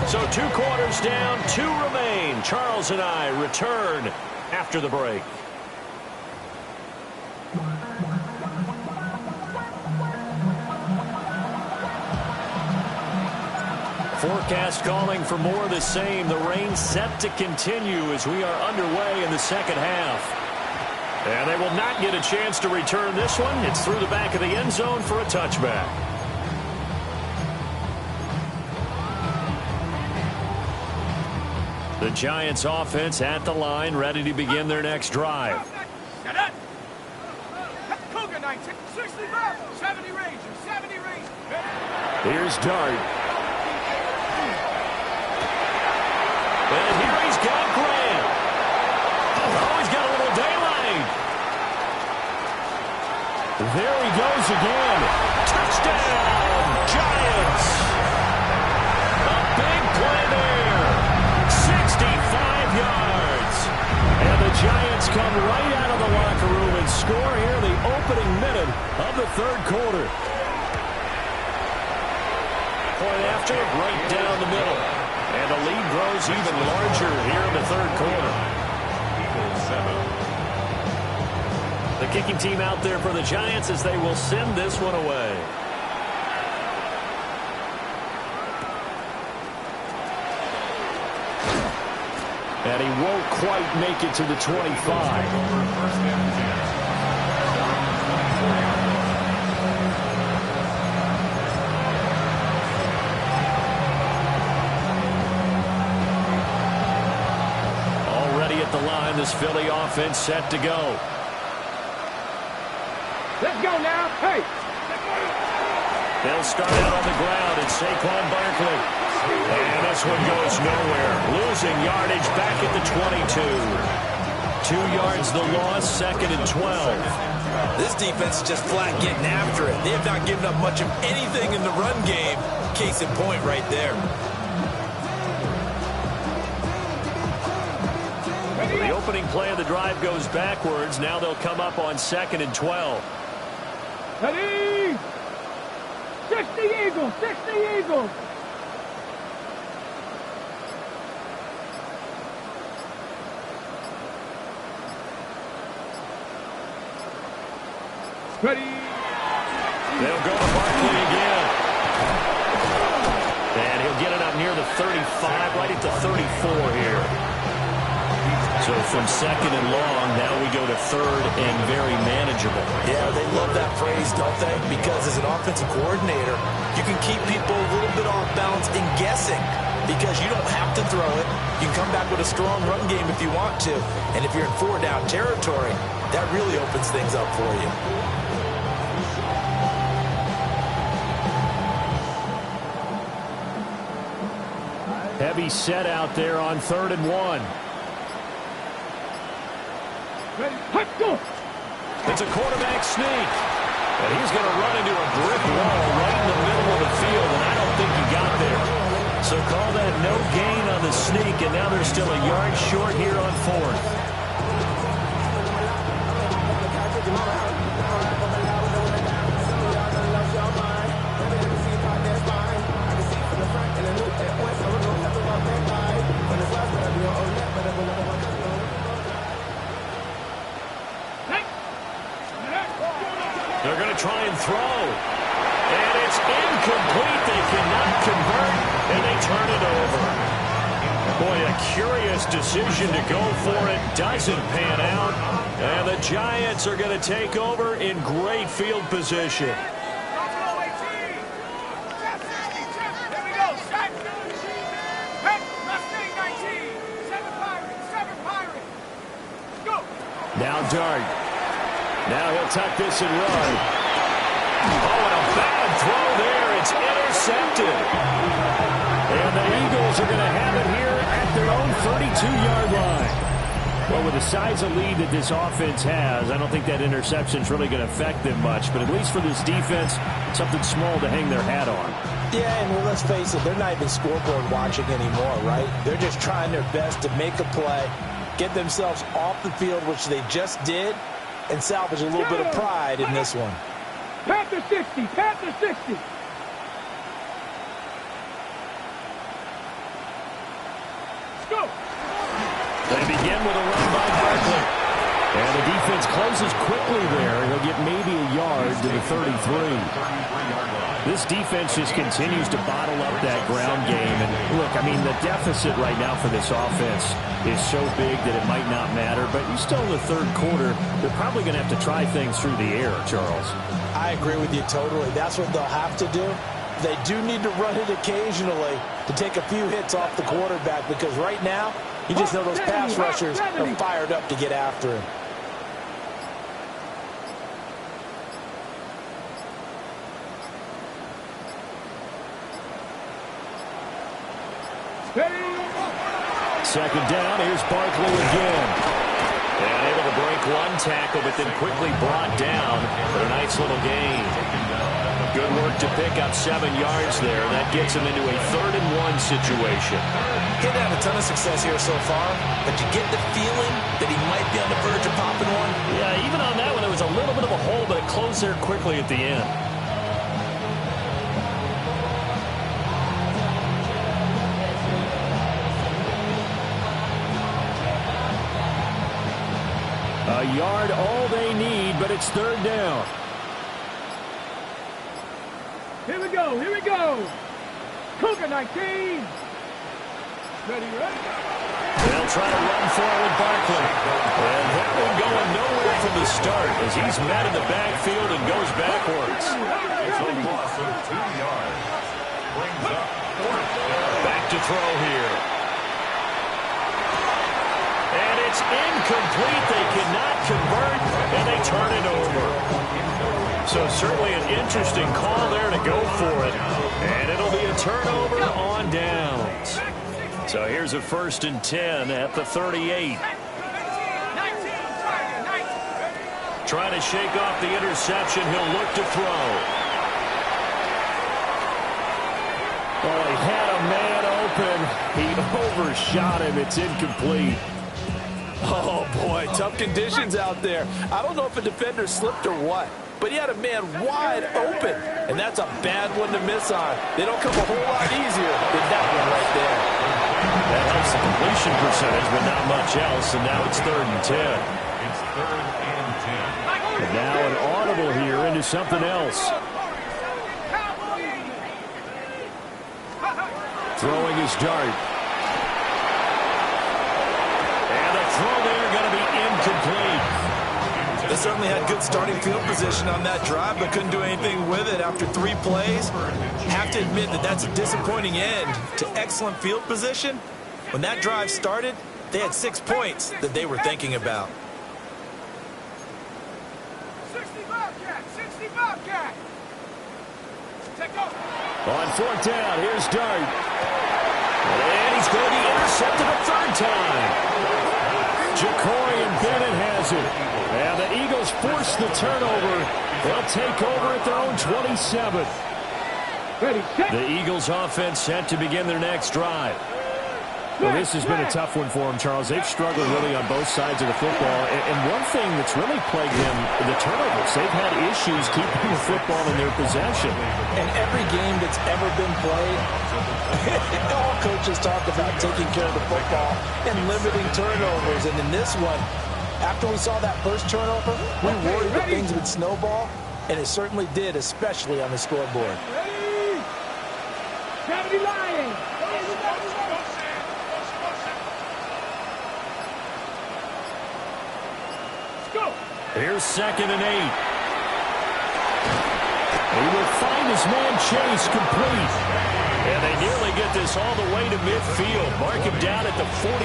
Speaker 1: 1. So 2 quarters down, 2 remain. Charles and I return after the break. Forecast calling for more of the same. The rain set to continue as we are underway in the second half. And they will not get a chance to return this one. It's through the back of the end zone for a touchback. The Giants offense at the line, ready to begin their next drive.
Speaker 2: Cougar 19, 65, 70 Ranger, 70 Ranger.
Speaker 1: Here's Dart. And here he's got Graham. Oh, he's got a little daylight. There he goes again. Touchdown, Giants. A big play there. 65 yards. And the Giants come right out of the locker room and score here in the opening minute of the 3rd quarter. Point after, right down the middle. And the lead grows even larger here in the 3rd quarter. The kicking team out there for the Giants as they will send this one away. And he won't quite make it to the 25. The line, this Philly offense set to go.
Speaker 2: Let's go now. Hey.
Speaker 1: They'll start out on the ground. It's Saquon Barkley. And this one goes nowhere. Losing yardage back at the 22. 2 yards the loss, 2nd and 12.
Speaker 3: This defense is just flat getting after it. They have not given up much of anything in the run game. Case in point right there.
Speaker 1: The opening play of the drive goes backwards. Now they'll come up on 2nd and 12.
Speaker 2: Ready? 60 Eagles, 60 Eagles. Ready?
Speaker 1: They'll go to Barkley again. And he'll get it up near the 35, right at the 34 here. So from 2nd and long, now we go to 3rd and very manageable.
Speaker 3: Yeah, they love that phrase, don't they? Because as an offensive coordinator, you can keep people a little bit off balance and guessing because you don't have to throw it. You can come back with a strong run game if you want to. And if you're in 4-down territory, that really opens things up for you.
Speaker 1: Heavy set out there on 3rd and 1.
Speaker 2: Ready? Let's go.
Speaker 1: It's a quarterback sneak. And he's going to run into a brick wall right in the middle of the field, and I don't think he got there. So call that no gain on the sneak, and now they're still a yard short here on 4th. They're going to try and throw. And it's incomplete. They cannot convert, and they turn it over. Boy, a curious decision to go for it. Doesn't pan out. And the Giants are going to take over in great field position. Now Dart. Now he'll tuck this and run. Oh, and a bad throw there. It's intercepted. And the Eagles are going to have it here at their own 32-yard line. Well, with the size of lead that this offense has, I don't think that interception is really going to affect them much. But at least for this defense, something small to hang their hat on.
Speaker 3: Yeah, and well, let's face it, they're not even scoreboard watching anymore, right? They're just trying their best to make a play, get themselves off the field, which they just did, and salvage a little bit of pride in this one.
Speaker 2: Panther 60, Panther 60. Let's go.
Speaker 1: They begin with a run by Barkley. And the defense closes quickly there. He'll get maybe a yard to the 33. This defense just continues to bottle up that ground game. And look, I mean, the deficit right now for this offense is so big that it might not matter. But you're still in the third quarter. They're probably going to have to try things through the air, Charles.
Speaker 3: I agree with you totally. That's what they'll have to do. They do need to run it occasionally to take a few hits off the quarterback, because right now, you just know those pass rushers are fired up to get after him.
Speaker 1: Second down, here's Barkley again. And able to break one tackle, but then quickly brought down for a nice little gain. Good work to pick up 7 yards there. That gets him into a 3rd-and-1 situation.
Speaker 3: He didn't have a ton of success here so far, but you get the feeling that he might be on the verge of popping one.
Speaker 1: Yeah, even on that one, there was a little bit of a hole, but it closed there quickly at the end. A yard, all they need, but it's 3rd down.
Speaker 2: Here we go, here we go. Cougar 19. Ready, ready.
Speaker 1: They'll try to run forward Barkley. And that one going nowhere from the start as he's met in the backfield and goes backwards.
Speaker 4: It's a loss of 2 yards. Brings up 4th down.
Speaker 1: Back to throw here. And it's incomplete. They cannot convert, and they turn it over. So certainly an interesting call there to go for it. And it'll be a turnover on downs. So here's a 1st and 10 at the 38. Trying to shake off the interception. He'll look to throw. Oh, he had a man open. He overshot him. It's incomplete.
Speaker 3: Oh, boy, tough conditions out there. I don't know if a defender slipped or what, but he had a man wide open, and that's a bad one to miss on. They don't come a whole lot easier than that one right there.
Speaker 1: That helps the completion percentage, but not much else, and now it's 3rd and 10.
Speaker 4: It's 3rd and 10.
Speaker 1: And now an audible here into something else. Throwing his dart. Throw there going to be incomplete.
Speaker 3: They certainly had good starting field position on that drive, but couldn't do anything with it after 3 plays. Have to admit that that's a disappointing end to excellent field position. When that drive started, they had 6 points that they were thinking about.
Speaker 2: 60 Bobcat, 60 Bobcat. Take off.
Speaker 1: On 4th down, here's Dart. And he's going to be intercepted a 3rd time. Jacorian Bennett has it. And the Eagles force the turnover. They'll take over at their own 27.
Speaker 2: Ready, set.
Speaker 1: The Eagles offense set to begin their next drive. Well, this has been a tough one for them, Charles. They've struggled really on both sides of the football. And one thing that's really plagued them, the turnovers. They've had issues keeping the football in their possession.
Speaker 3: And every game that's ever been played, all coaches talk about taking care of the football and limiting turnovers. And in this one, after we saw that first turnover, we worried that things would snowball. and it certainly did, especially on the scoreboard.
Speaker 2: Ready? Gravity Lion! Let's go!
Speaker 1: Here's 2nd and 8. He will find his man Chase complete. And they nearly get this all the way to midfield. Mark him down at the 49.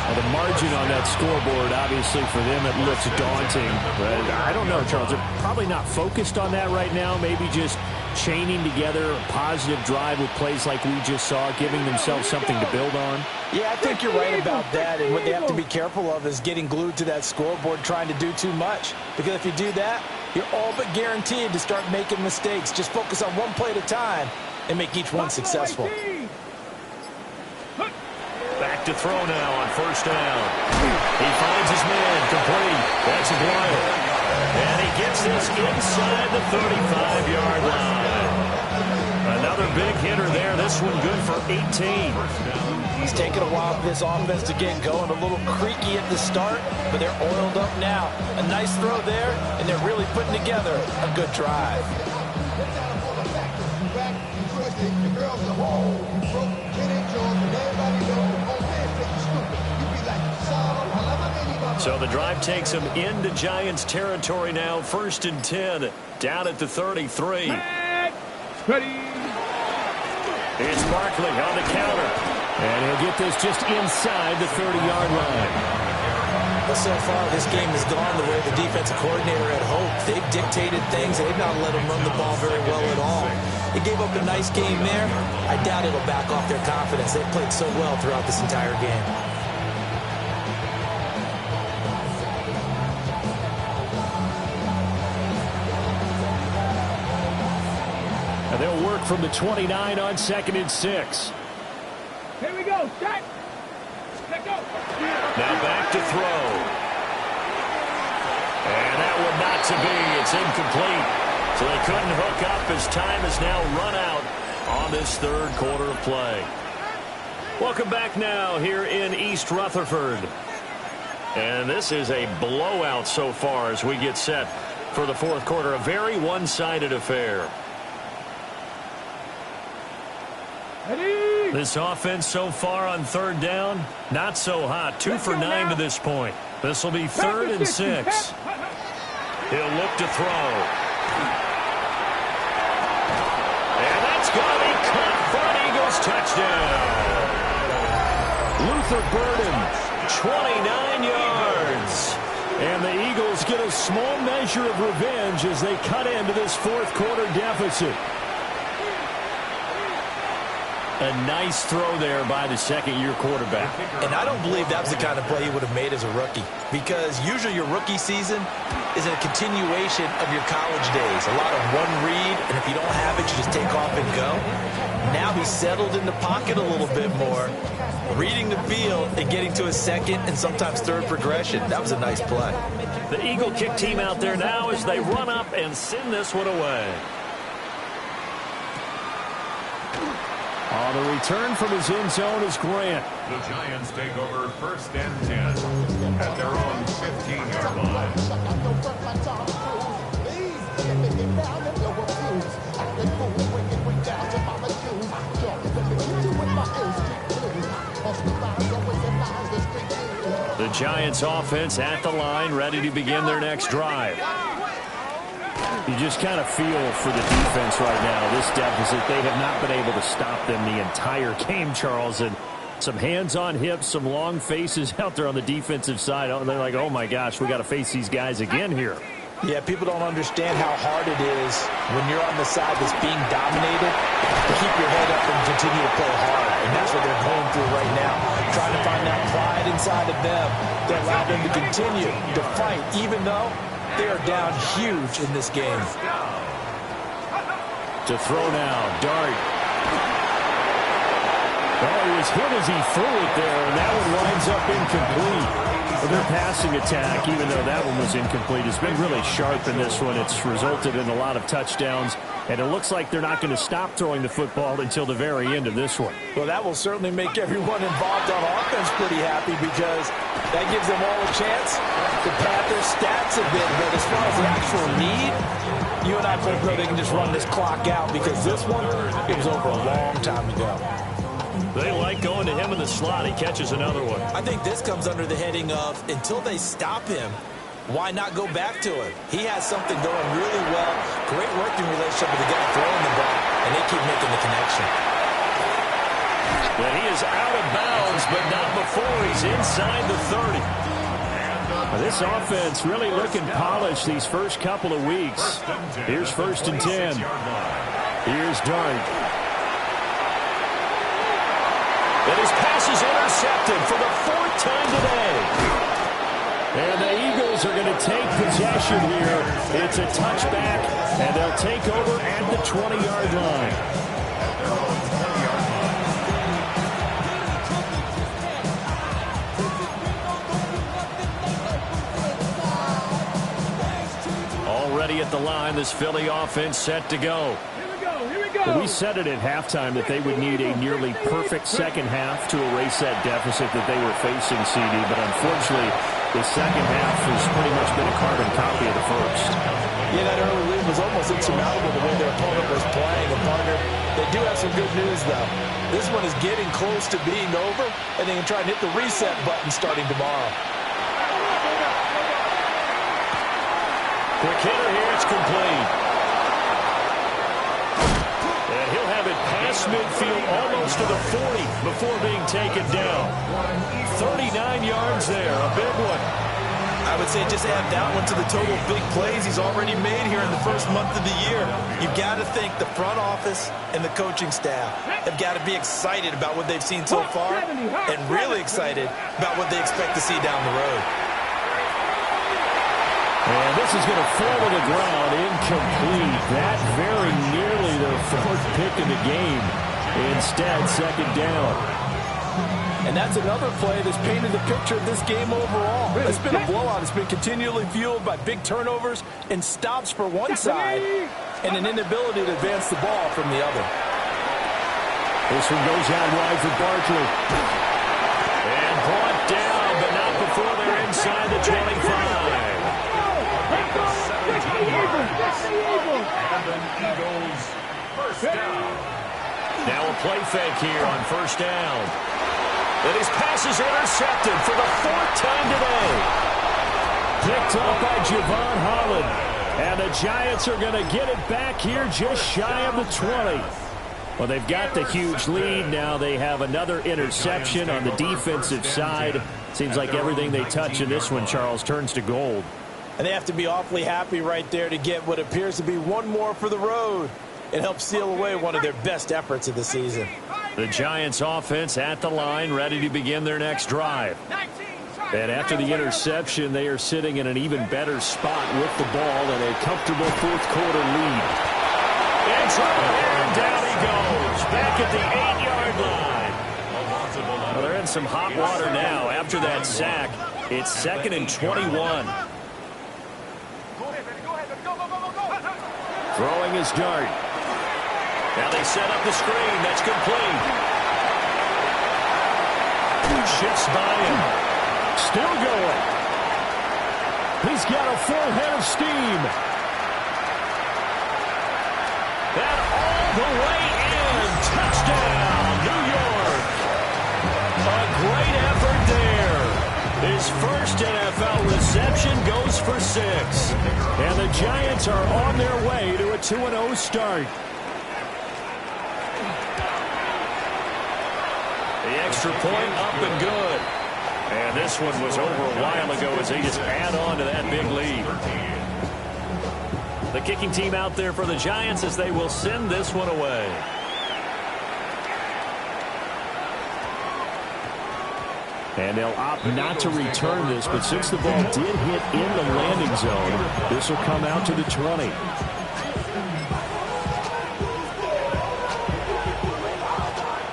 Speaker 1: Well, the margin on that scoreboard, obviously, for them, it looks daunting. But I don't know, Charles. They're probably not focused on that right now. Maybe just chaining together a positive drive with plays like we just saw, giving themselves something to build on.
Speaker 3: Yeah, I think you're right about that. And what they have to be careful of is getting glued to that scoreboard, trying to do too much. Because if you do that, you're all but guaranteed to start making mistakes. Just focus on one play at a time and make each one successful.
Speaker 1: Back to throw now on 1st down. He finds his man complete. That's Aguayo. And he gets this inside the 35-yard line. Another big hitter there. This one good for 18.
Speaker 3: It's taken a while for this offense to get going. A little creaky at the start, but they're oiled up now. A nice throw there, and they're really putting together a good drive.
Speaker 1: So the drive takes them into Giants territory now. 1st and 10, down at the 33.
Speaker 2: Ready?
Speaker 1: It's Barkley on the counter. And he'll get this just inside the 30-yard line.
Speaker 3: Well, so far, this game has gone the way the defensive coordinator had hoped. They've dictated things, and they've not let them run the ball very well at all. They gave up a nice game there. I doubt it'll back off their confidence. They've played so well throughout this entire game.
Speaker 1: And they'll work from the 29 on 2nd and 6.
Speaker 2: Here we go. Set. Let go.
Speaker 1: Now back to throw. And that one not to be. It's incomplete. So they couldn't hook up as time is now run out on this 3rd quarter of play. Welcome back now here in East Rutherford. And this is a blowout so far as we get set for the 4th quarter. A very one-sided affair.
Speaker 2: Ready?
Speaker 1: This offense so far on 3rd down, not so hot. 2 for 9 to this point. This will be 3rd and 6. He'll look to throw. And that's going to be caught for an Eagles touchdown. Luther Burden, 29 yards. And the Eagles get a small measure of revenge as they cut into this 4th quarter deficit. A nice throw there by the 2nd-year quarterback.
Speaker 3: And I don't believe that was the kind of play he would have made as a rookie, because usually your rookie season is a continuation of your college days. A lot of one read, and if you don't have it, you just take off and go. Now he's settled in the pocket a little bit more, reading the field and getting to a 2nd and sometimes 3rd progression. That was a nice play.
Speaker 1: The Eagle kick team out there now as they run up and send this one away. On the return from his end zone is Grant.
Speaker 4: The Giants take over 1st and 10 at their own 15-yard line.
Speaker 1: The Giants offense at the line, ready to begin their next drive. You just kind of feel for the defense right now, this deficit. They have not been able to stop them the entire game, Charles. And some hands on hips, some long faces out there on the defensive side. They're like, oh, my gosh, we got to face these guys again here.
Speaker 3: Yeah, people don't understand how hard it is when you're on the side that's being dominated to keep your head up and continue to play hard. And that's what they're going through right now, trying to find that pride inside of them that allow them to continue to fight, even though they are down huge in this game.
Speaker 1: To throw now, Dart. Oh, he was hit as he threw it there, and that one winds up incomplete. But their passing attack, even though that one was incomplete, has been really sharp in this one. It's resulted in a lot of touchdowns, and it looks like they're not going to stop throwing the football until the very end of this one.
Speaker 3: Well, that will certainly make everyone involved on offense pretty happy, because That gives them all a chance to pad their stats a bit. But as far as the actual need, you and I both know they can just run this clock out because this one, it was over a long time ago.
Speaker 1: They like going to him in the slot. He catches another one.
Speaker 3: I think this comes under the heading of until they stop him, why not go back to him? He has something going really well. Great working relationship with the guy throwing the ball, and they keep making the connection.
Speaker 1: But he is out of bounds, but not before he's inside the 30. This offense really looking polished these first couple of weeks. Here's 1st and 10. Here's Dart. And his pass is intercepted for the 4th time today. And the Eagles are going to take possession here. It's a touchback, and they'll take over at the 20-yard line. Already at the line, this Philly offense set to go. We said it at halftime that they would need a nearly perfect second half to erase that deficit that they were facing, CD. But unfortunately, the second half has pretty much been a carbon copy of the first.
Speaker 3: Yeah, that early lead was almost insurmountable the way their opponent was playing. And partner, they do have some good news, though. This one is getting close to being over, and they can try and hit the reset button starting tomorrow.
Speaker 1: Quick hitter here, it's complete. And he'll have it past midfield almost to the 40 before being taken down. 39 yards there, a big one.
Speaker 3: I would say just add that one to the total big plays he's already made here in the first month of the year. You've got to think the front office and the coaching staff have got to be excited about what they've seen so far and really excited about what they expect to see down the road.
Speaker 1: And this is going to fall to the ground, incomplete. That very nearly the 4th pick of the game. Instead, 2nd down.
Speaker 3: And that's another play that's painted the picture of this game overall. It's been a blowout. It's been continually fueled by big turnovers and stops for one side and an inability to advance the ball from the other.
Speaker 1: This one goes out wide for Barkley. And brought down, but not before they're inside the 25.
Speaker 4: Eagles, 1st down.
Speaker 1: Now a play fake here on 1st down. And his pass is intercepted for the 4th time today. Picked up by Javon Holland. And the Giants are going to get it back here just shy of the 20. Well, they've got the huge lead. Now they have another interception on the defensive side. Seems like everything they touch in this one, Charles, turns to gold.
Speaker 3: And they have to be awfully happy right there to get what appears to be one more for the road. It helps seal away one of their best efforts of the season.
Speaker 1: The Giants offense at the line, ready to begin their next drive. And after the interception, they are sitting in an even better spot with the ball and a comfortable 4th quarter lead. And down he goes, back at the 8-yard line. Well, they're in some hot water now after that sack. It's 2nd and 21. Throwing his Dart. Now they set up the screen. That's complete. Shifts by him. Still going. He's got a full head of steam. And all the way in. Touchdown, New York. A great effort there. His first NFL reception goes for 6. And the Giants are on their way to a 2-0 start. The extra point up and good. And this one was over a while ago as they just add on to that big lead. The kicking team out there for the Giants as they will send this one away. And they'll opt not to return this, but since the ball did hit in the landing zone, this will come out to the 20.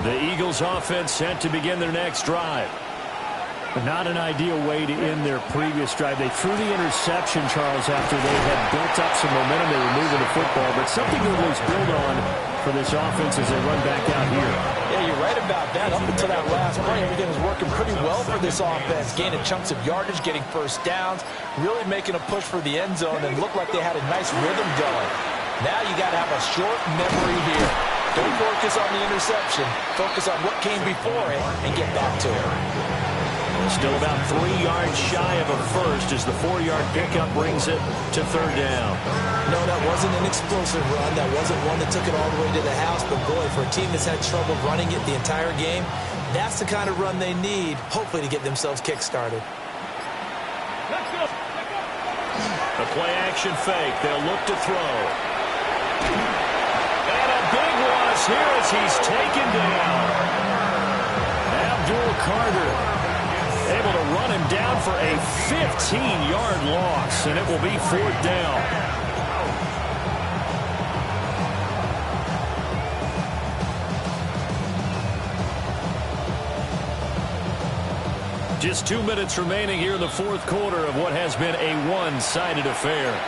Speaker 1: The Eagles offense set to begin their next drive. Not an ideal way to end their previous drive. They threw the interception, Charles, after they had built up some momentum. They were moving the football, but something to always build on for this offense as they run back out here.
Speaker 3: Yeah, you're right about that. Up until that last play, everything was working pretty well for this offense. Gaining chunks of yardage, getting first downs, really making a push for the end zone, and looked like they had a nice rhythm going. Now you got to have a short memory here. Don't focus on the interception. Focus on what came before it and get back to it.
Speaker 1: Still about 3 yards shy of a first as the 4-yard pickup brings it to third down.
Speaker 3: No, that wasn't an explosive run. That wasn't one that took it all the way to the house. But, boy, for a team that's had trouble running it the entire game, that's the kind of run they need, hopefully, to get themselves kick-started.
Speaker 1: A play-action fake. They'll look to throw. And a big loss here as he's taken down. Abdul Carter able to run him down for a 15-yard loss, and it will be fourth down. Just 2 minutes remaining here in the fourth quarter of what has been a one-sided affair.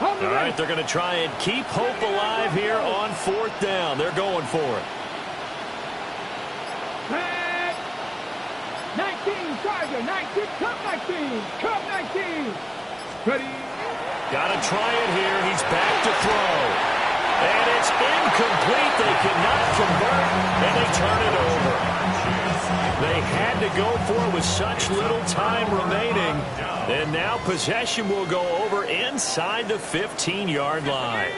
Speaker 1: All right, they're going to try and keep hope alive here on fourth down. They're going for it.
Speaker 2: 19, Tiger, 19, come 19, come 19. Ready?
Speaker 1: Got to try it here. He's back to throw. And it's incomplete. They cannot convert, and they turn it over. They had to go for it with such little time remaining. And now possession will go over inside the 15-yard line.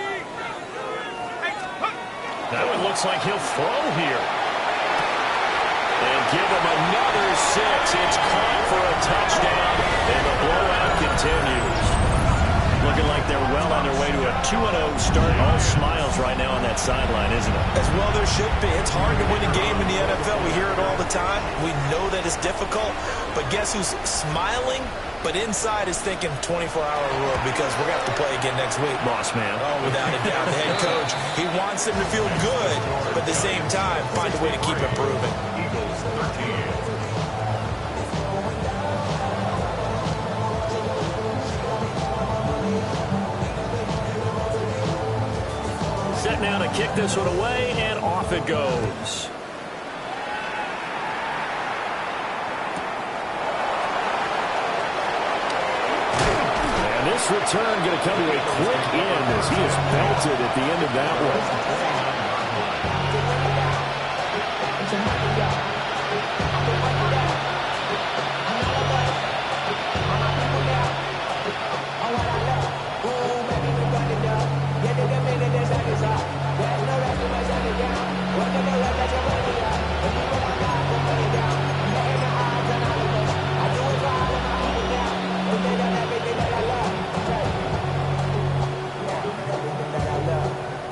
Speaker 1: Now it looks like he'll throw here. And give him another 6. It's caught for a touchdown, and the blowout continues. Looking like they're well on their way to a 2-0 start. All smiles right now on that sideline, isn't it?
Speaker 3: As well there should be. It's hard to win a game in the NFL. We hear it all the time. We know that it's difficult. But guess who's smiling? But inside is thinking 24-hour rule because we're going to have to play again next week.
Speaker 1: Boss man.
Speaker 3: Oh, without a doubt. The head coach, he wants them to feel good, but at the same time, find a way to keep improving.
Speaker 4: Eagles 13.
Speaker 1: Set now to kick this one away, and off it goes. And this return going to come to a quick end as he is belted at the end of that one.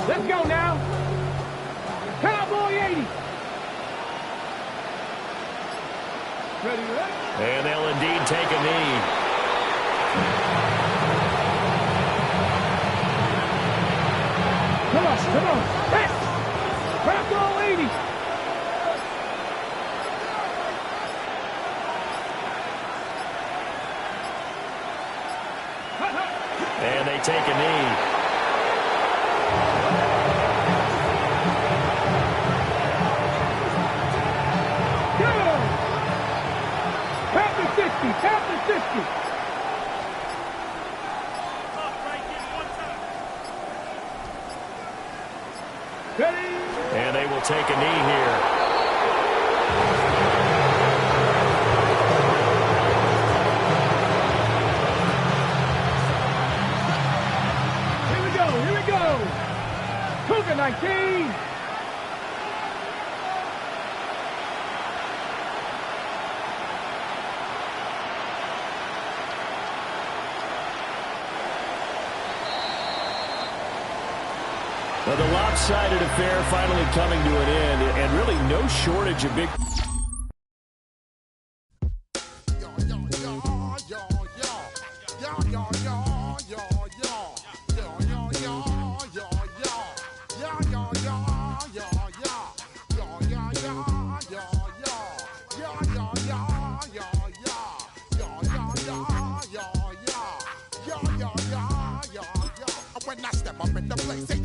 Speaker 2: Let's go now. Cowboy 80. Ready, ready?
Speaker 1: And they'll indeed take a knee.
Speaker 2: Come on. Hey! Cowboy 80.
Speaker 1: And they take a knee.
Speaker 2: Tap the 60. Ready?
Speaker 1: And they will take a knee here.
Speaker 2: Here we go. Cougar 19.
Speaker 1: Well, the lopsided affair finally coming to an end, and really no shortage of big...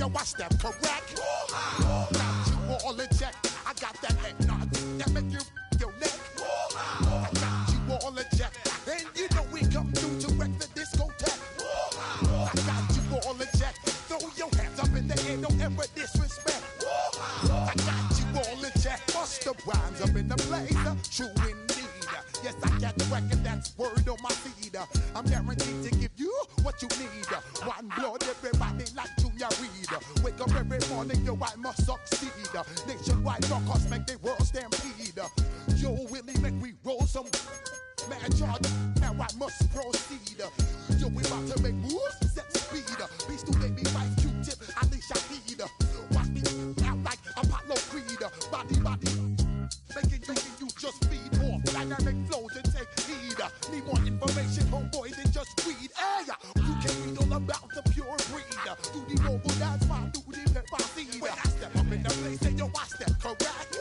Speaker 5: yo, I step correct. Got you all in check. I got that head nod that make you your neck. I got you all in check. And you know we come through to wreck the discotheque. I got you all in check. Throw your hands up in the air, don't ever disrespect. I got you all in check. Bust the rhymes up in the blazer. True indeed. Yes, I got the record, that's word on my feed. I'm guaranteed to give you what you need. One blood, everybody like Junior Reed. Wake up every morning, yo, I must succeed. Nationwide rockers make the world stampede. Yo, Willie, make we roll some mad charge. Now I must proceed. Yo, we about to make moves, set speed. Beast to baby, Vice Q-Tip, Ali Shaheed. Watch me out like Apollo Creed. Body, making you just feed off dynamic flows and take heed. Need more information, homeboy, than just read. Hey, you can read all about the pure breed. Do the noble dance, my do the pepper seed. When I step up in the place, say yo, I step correct.